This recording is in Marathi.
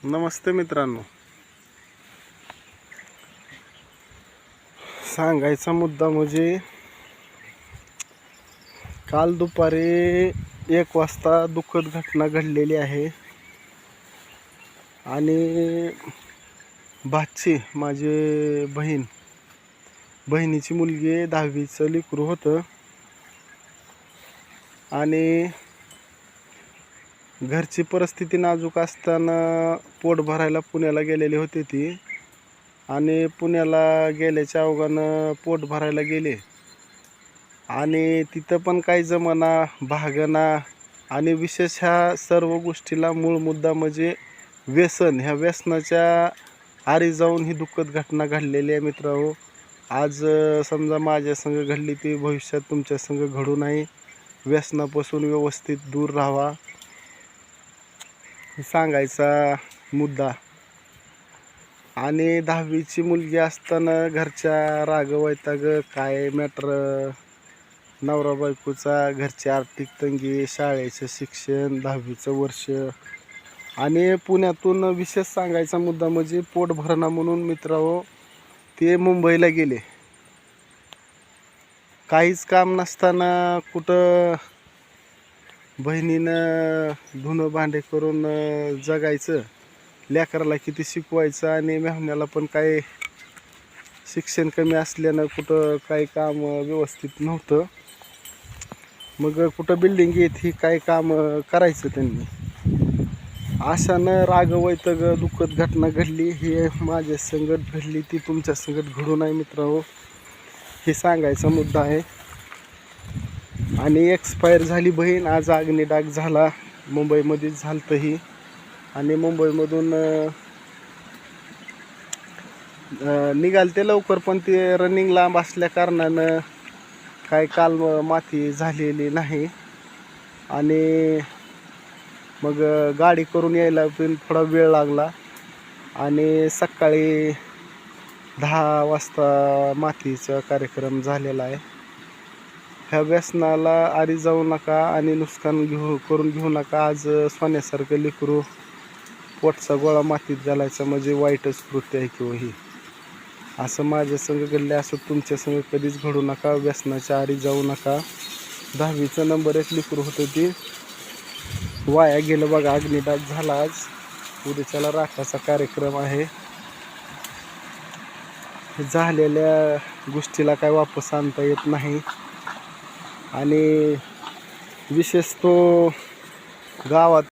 नमस्ते मित्रांनो, सांगायचा मुद्दा म्हणजे काल दुपारी 1 वाजता दुःखद घटना घडलेली आहे आणि भाची माझी बहिणीची मुलगी 10वीचं लेकरू होतं आणि घरची परिस्थिती नाजूक असताना पोट भरायला पुण्याला गेलेली होती ती आणि पुण्याला गेल्याच्या अवघानं पोट भरायला गेले आणि तिथं पण काही जमना भागना आणि विशेष ह्या सर्व गोष्टीला मूळ मुद्दा म्हणजे व्यसन. ह्या व्यसनाच्या आरी जाऊन ही दुःखद घटना घडलेली आहे मित्रांनो. आज समजा माझ्या संग घडली ती भविष्यात तुमच्या संग घडू नये. व्यसनापासून व्यवस्थित दूर राहावा सांगायचा मुद्दा. आणि 10वीची मुलगी असताना घरच्या राग वैताग काय मॅटर, नवरा बायकोचा, घरची आर्थिक तंगी, शाळेचं शिक्षण, 10वीचं वर्ष आणि पुण्यातून विशेष सांगायचा मुद्दा म्हणजे पोट भरणा म्हणून मित्रांनो ते मुंबईला गेले. काहीच काम नसताना कुठं बहिणीनं धुणं भांडे करून जगायचं, लेकराला किती शिकवायचं आणि मेहण्याला पण काय शिक्षण कमी असल्यानं कुठं काही काम व्यवस्थित नव्हतं. मग कुठं बिल्डिंग येत ही काय काम करायचं त्यांनी. अशानं राग वैताग दुःखद घटना घडली. ही माझ्या संगत घडली, ती तुमच्या संगत घडू नये मित्रांनो, हे सांगायचा मुद्दा आहे. आणि एक्सपायर झाली बहीण. आज अग्निडाग झाला, मुंबईमध्येच झालतं ही. आणि मुंबईमधून निघालते लवकर पण ते रनिंग लांब असल्या कारणानं काय काल माती झालेली नाही आणि मग गाडी करून यायला पण थोडा वेळ लागला आणि सकाळी 10 वाजता मातीचा कार्यक्रम झालेला आहे. ह्या व्यसनाला आरी जाऊ नका आणि नुकसान करून घेऊ नका. आज सोन्यासारखं लेकरू पोटचा गोळा मातीत घालायचा म्हणजे वाईटच कृत्य आहे किंवा ही. असं माझ्या संग घडलं, असं तुमच्या संग कधीच घडू नका. व्यसनाच्या आरी जाऊ नका. 10वीचं नंबर 1 लेकरू होतं, ती वाया गेलं बघा. अग्निडाग झाला आज. उद्याच्याला राखाचा कार्यक्रम आहे. झालेल्या गोष्टीला काय वापस आणता येत नाही आणि विशेष तो गावात